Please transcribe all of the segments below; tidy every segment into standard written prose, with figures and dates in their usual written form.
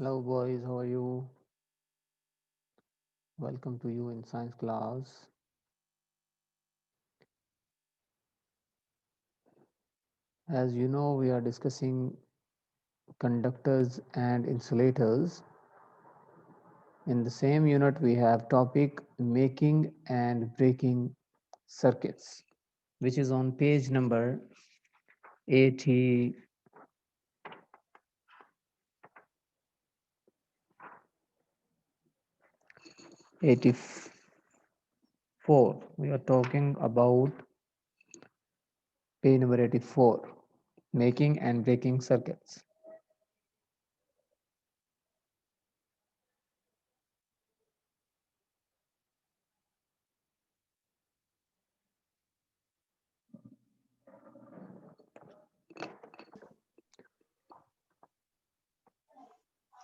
Hello boys, how are you? Welcome to you in science class. As you know, we are discussing conductors and insulators. In the same unit, we have topic making and breaking circuits, which is on page number 80, 84. We are talking about page number 84, making and breaking circuits.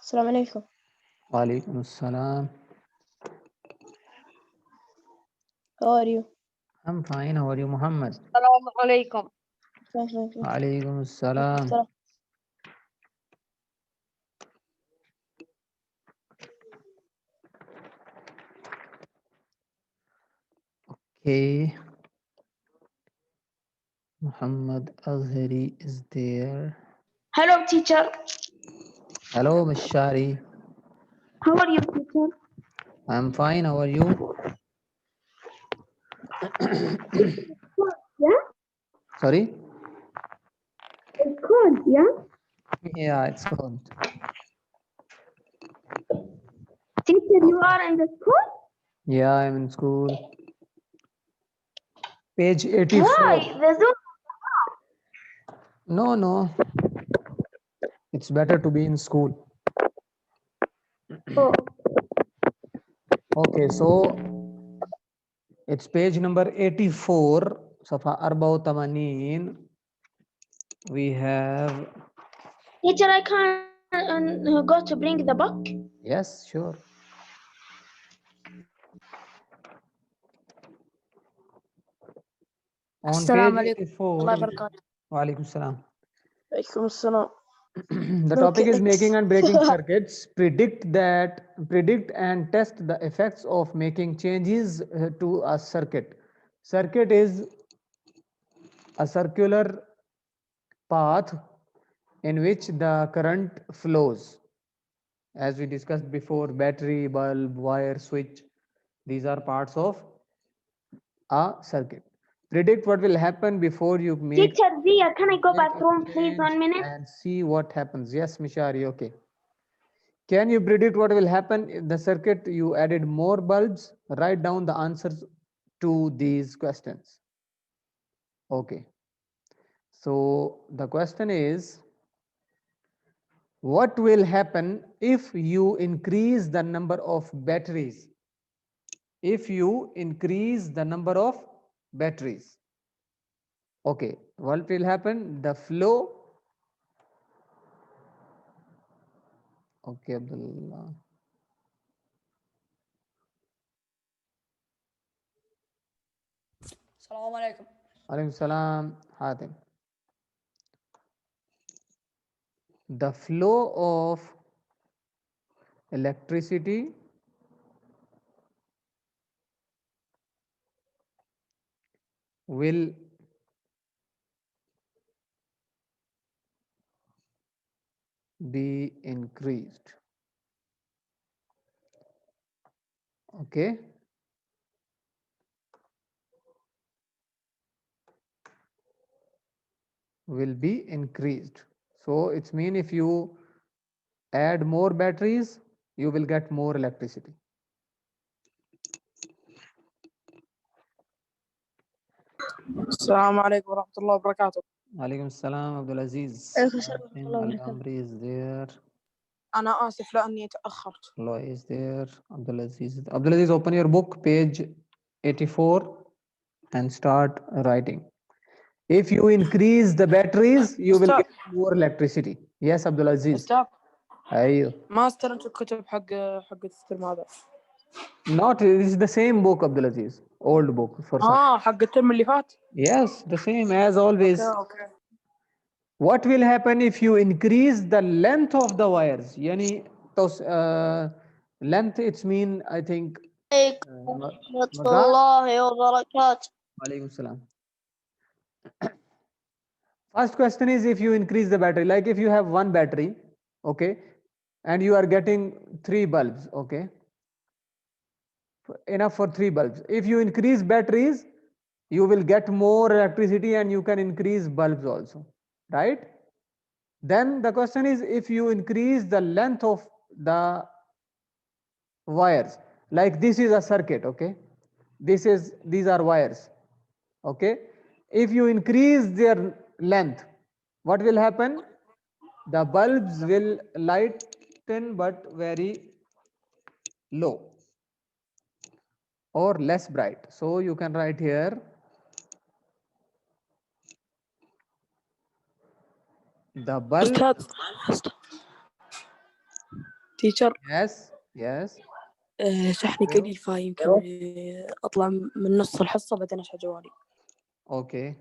السلام عليكم. Walaikum assalam. How are you? I'm fine. How are you, Muhammad? السلام عليكم. Walaikum assalam. Okay. Muhammad Azhari is there. Hello, teacher. Hello, Mishari. How are you, teacher? I'm fine. How are you? Yeah, Sorry? it's cold. Yeah, Yeah, it's cold. teacher, you are in the school. Yeah, I'm in school. Page 84. Why? The Zoom. No. It's better to be in school. Oh, Okay, so it's page number 84. Safa Arba Tamanin. We have. teacher, I can't go to bring the book. Yes, sure. On السلام page عليكم 84. الله وبركاته. Walaikum salam. عليكم السلام. The topic is making and breaking circuits. Predict and test the effects of making changes to a circuit. Circuit is a circular path in which the current flows. As we discussed before, battery, bulb, wire, switch, these are parts of a circuit. Predict what will happen before you make. Teacher Zia, can I go make a bathroom, please? 1 change minute. and see what happens. Yes, Mishari, okay. Can you predict what will happen in the circuit? You added more bulbs. Write down the answers to these questions. Okay. So the question is, what will happen if you increase the number of batteries? If you increase the number of batteries. Okay. What will happen? The flow. Okay, Abdullah. السلام عليكم. Alaykum salam, Hatim. The flow of electricity will be increased. Okay. Will be increased. So it's mean if you add more batteries, you will get more electricity. السلام عليكم ورحمة الله وبركاته. Alaikum salam, Abdul Aziz. عليكم السلام ورحمة الله Al وبركاته. Amri is there. أنا آسف لأني تأخرت. Allah is there. Abdul Aziz. Abdul Aziz, open your book, page 84, and start writing. If you increase the batteries, you will أستاذ. get more electricity. Yes, Abdul Aziz. أستاذ أيوه. ما استلمت الكتب حق الترم هذا. Not, this is the same book, Abdul Aziz. Old book for some. حق الترم اللي فات. Yes, the same as always. أوكي. What will happen if you increase the length of the wires? Yani length, it's mean, I think, عليكم ma- ورحمة maga. الله وبركاته. Walaikum salam. First question is, if you increase the battery, like if you have one battery, okay, and you are getting 3 bulbs, okay, enough for 3 bulbs. If you increase batteries, you will get more electricity and you can increase bulbs also, right? Then the question is, if you increase the length of the wires, like this is a circuit, okay, these are wires, okay, if you increase their length, what will happen? The bulbs will lighten but very low or less bright. So you can write here, the bulb. أستاذ تيشر Yes. شحني Zero. قليل فيمكن أطلع من نص الحصة بعدين أشحن جوالي. Okay,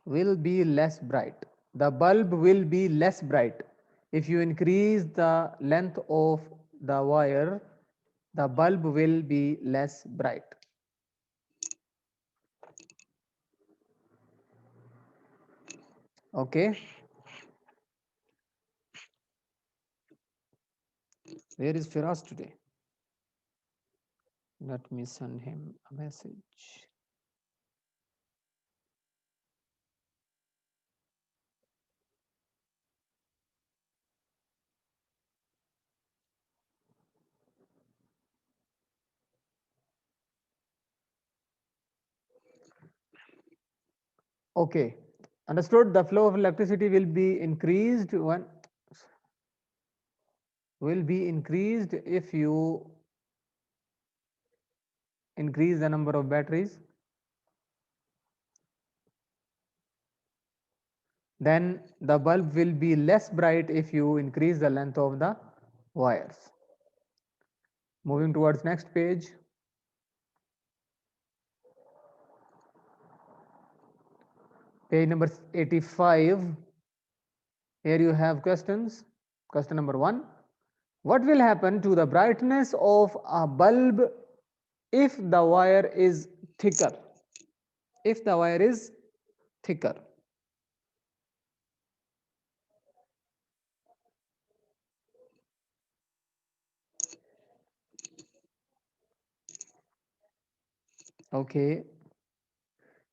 will be less bright. The bulb will be less bright. If you increase the length of the wire, the bulb will be less bright. Okay. Where is Firas today? Let me send him a message. Okay, understood. The flow of electricity will be increased if you increase the number of batteries. Then the bulb will be less bright if you increase the length of the wires. Moving towards next page. Page number 85. Here you have questions. Question number 1. What will happen to the brightness of a bulb if the wire is thicker? If the wire is thicker. Okay.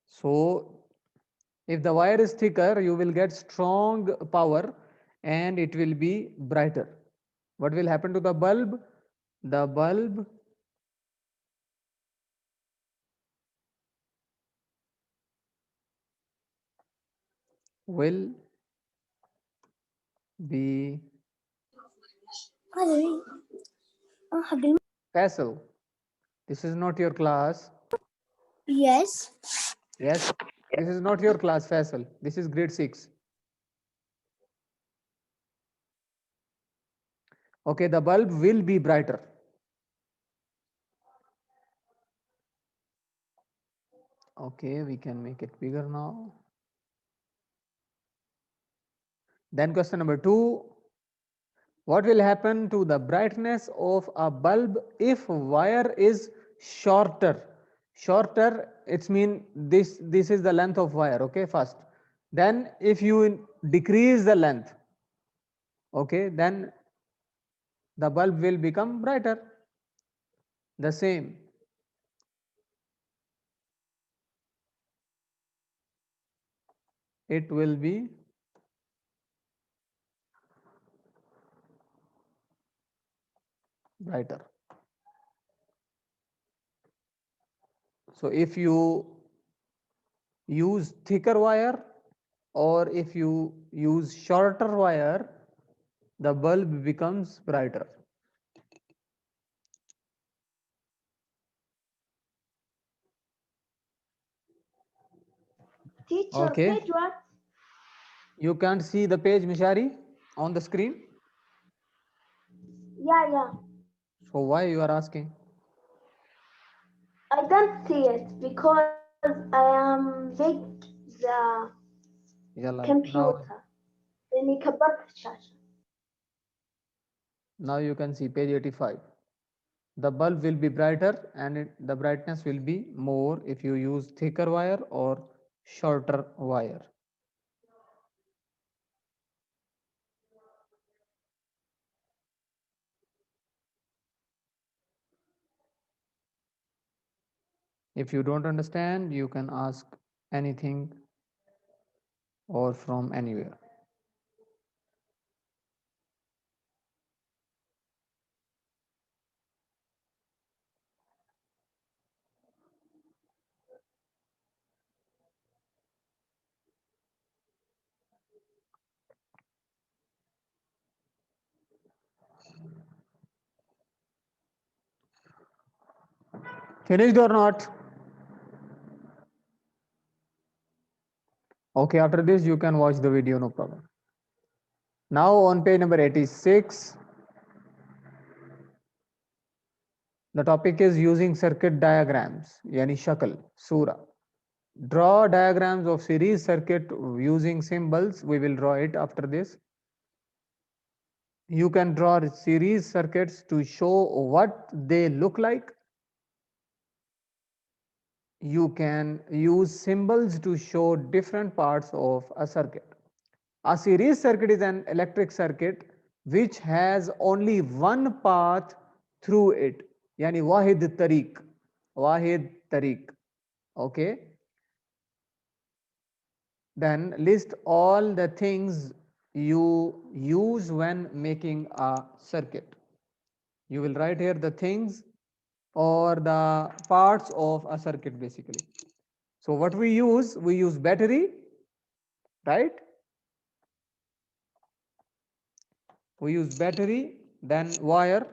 So if the wire is thicker, you will get strong power and it will be brighter. What will happen to the bulb? The bulb will be Faisal. This is not your class. Yes. Yes, this is not your class, Faisal. This is grade 6. Okay, the bulb will be brighter. Okay, we can make it bigger now. Then question number 2. What will happen to the brightness of a bulb if wire is shorter? Shorter, it's mean this is the length of wire, okay, first. Then if you decrease the length, okay, then the bulb will become brighter. The same. It will be brighter. So if you use thicker wire or if you use shorter wire, the bulb becomes brighter. Teacher, Okay. page what? You can't see the page, Mishari, on the screen. Yeah. So why you are asking? I don't see it because I am big the Yalla, now computer. لأني كبرت الشاشة. Now you can see page 85. The bulb will be brighter and the brightness will be more if you use thicker wire or shorter wire. If you don't understand, you can ask anything or from anywhere. Finished or not? Okay, after this you can watch the video, no problem. Now on page number 86, the topic is using circuit diagrams, yani shakal, surah. Draw diagrams of series circuit using symbols. We will draw it after this. You can draw series circuits to show what they look like. You can use symbols to show different parts of a circuit. A series circuit is an electric circuit which has only one path through it. Yani wahid tariq. Wahid tariq. Okay. Then list all the things you use when making a circuit. You will write here the things or the parts of a circuit basically. So what we use battery, right? We use battery, then wire,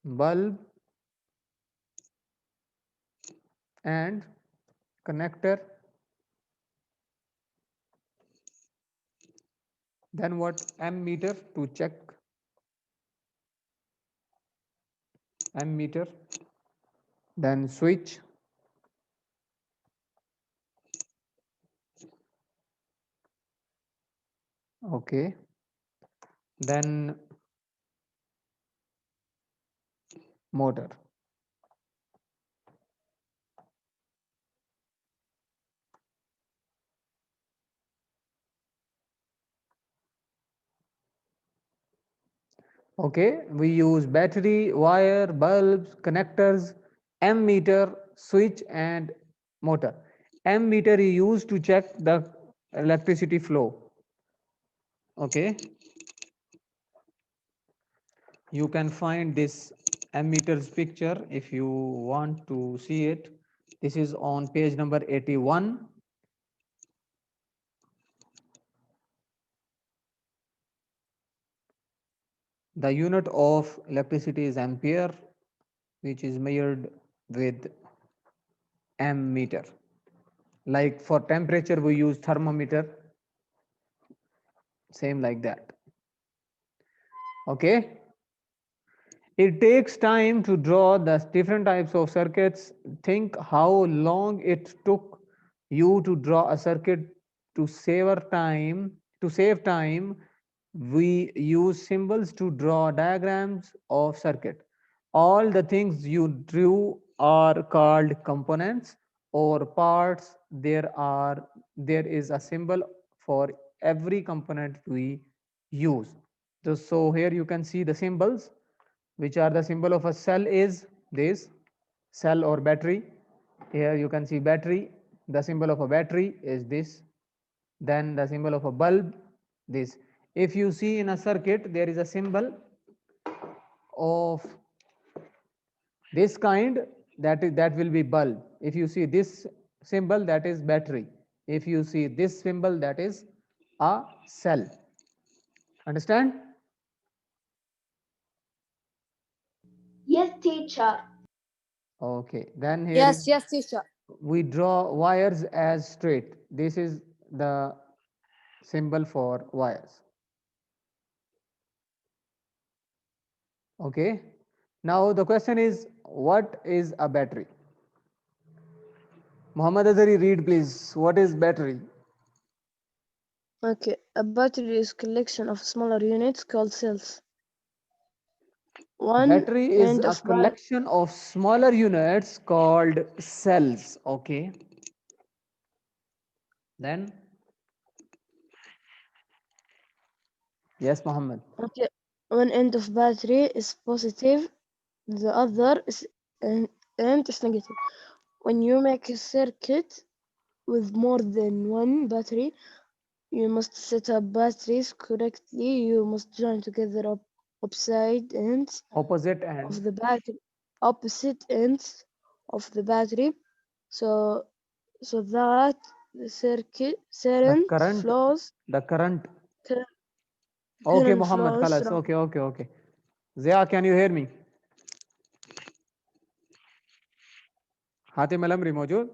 bulb, and connector. Then what? Ammeter to check. Ammeter. Then switch. Okay. Then motor. Okay, we use battery, wire, bulbs, connectors, ammeter, switch, and motor. Ammeter is used to check the electricity flow. Okay, you can find this ammeter's picture if you want to see it. This is on page number 81. The unit of electricity is ampere, which is measured with ammeter. Like for temperature, we use thermometer. Same like that. Okay. It takes time to draw the different types of circuits. Think how long it took you to draw a circuit to save time. To save time, we use symbols to draw diagrams of circuit. All the things you drew are called components or parts. There is a symbol for every component we use. So here you can see the symbols, which are the symbol of a cell is this cell or battery. Here you can see battery. The symbol of a battery is this. Then the symbol of a bulb, this. If you see in a circuit, there is a symbol of this kind, that will be bulb. If you see this symbol, that is battery. If you see this symbol, that is a cell. Understand? Yes, teacher. Okay. Then here Yes, yes, teacher. we draw wires as straight. This is the symbol for wires. Okay. Now the question is, what is a battery? Muhammad Azari, read please. What is battery? Okay, a battery is collection of smaller units called cells. One Battery is end a of collection of smaller units called cells. Okay. Then, yes, Mohammed. okay, one end of battery is positive, the other is end is negative. When you make a circuit with more than one battery, you must set up batteries correctly. You must join together opposite ends Opposite of ends. the battery, opposite ends of the battery, so that the circuit The current current. flows The current. cur- Okay, current Muhammad. flows Khalas. through. Okay, okay, okay. Zia, can you hear me? Hatim अलमरी मौजूद?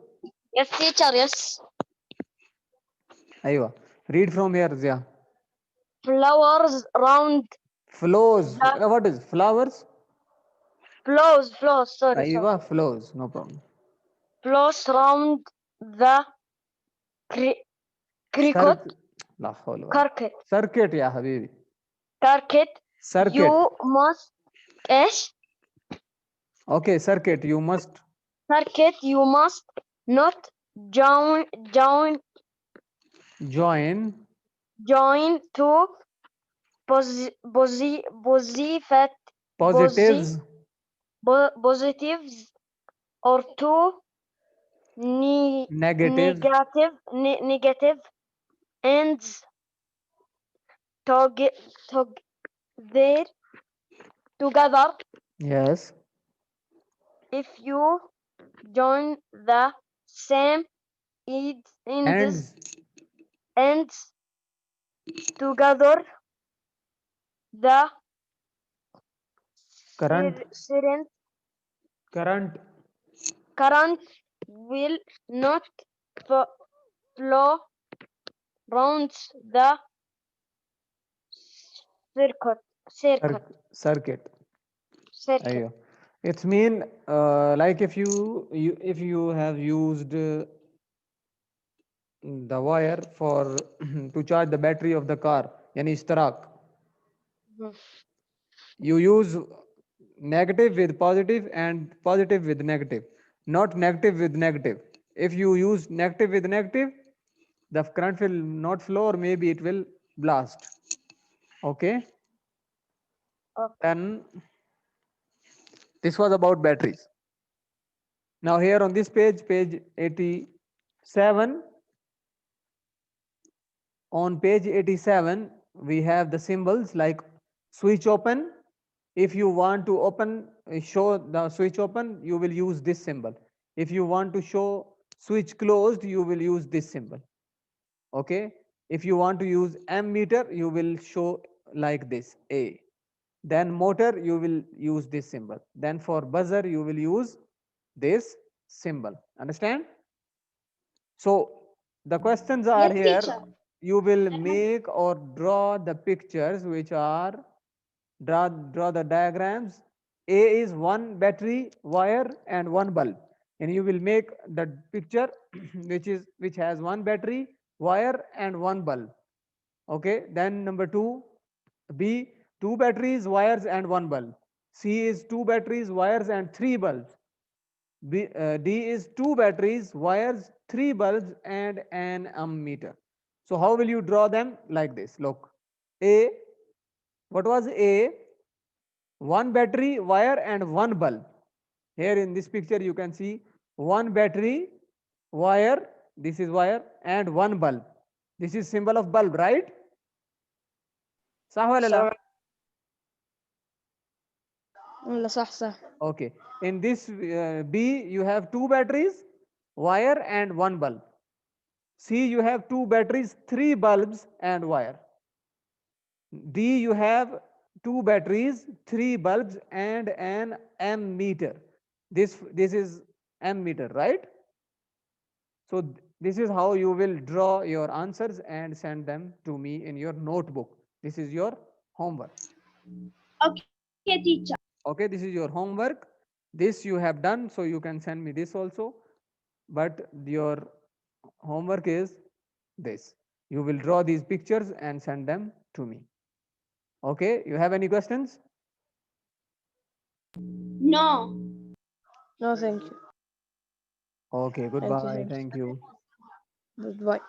Yes, teacher. Yes. أيوة. Read from here, Zia. Flowers round Flows. the What is flowers? flows. Sorry, sorry. أيوة, flows. No problem. Flows round the cri- cricket. Circuit. لا حول ولا Circuit. circuit يا حبيبي. Circuit. Circuit. You must. إيش؟ Okay, circuit. You must Circuit. You must not join join two positive positives, positives or two negatives. negative ends to there together. Yes. If you join the same Ends. ends together, the Current. current Current. will not flow round the circuit. Circuit. Circuit. Circuit. أيوة. It's mean like if you have used the wire for to charge the battery of the car, yani ishtarak. Mhm. You use negative with positive and positive with negative, not negative with negative. If you use negative with negative, the current will not flow, or maybe it will blast. Okay. Okay. Then this was about batteries. Now here on this page, page 87, on page 87, we have the symbols like switch open. If you want to open, show the switch open, you will use this symbol. If you want to show switch closed, you will use this symbol. Okay. If you want to use ammeter, you will show like this, A. Then motor, you will use this symbol. Then for buzzer, you will use this symbol. Understand? So the questions are Yes, here. teacher. You will make or draw the pictures which are draw the diagrams. A is one battery wire and one bulb, and you will make the picture which has one battery wire and one bulb. Okay. Then number 2, B, two batteries wires and one bulb. C is two batteries wires and three bulbs. D is two batteries, wires, three bulbs, and an ammeter. So how will you draw them? Like this. Look, A, what was A? One battery, wire, and one bulb. Here in this picture, you can see one battery, wire, this is wire, and one bulb. This is symbol of bulb, right? Sahwalala. لا صح. Okay. In this B, you have two batteries, wire, and one bulb. C, you have two batteries, three bulbs, and wire. D, you have two batteries, three bulbs, and an ammeter. This is ammeter, right? So this is how you will draw your answers and send them to me in your notebook. This is your homework. Okay, teacher. Okay, this is your homework. This you have done, so you can send me this also. But your homework is this. You will draw these pictures and send them to me. Okay, you have any questions? No. No, thank you. Okay, Thank you, goodbye. thank you. Thank you. Goodbye.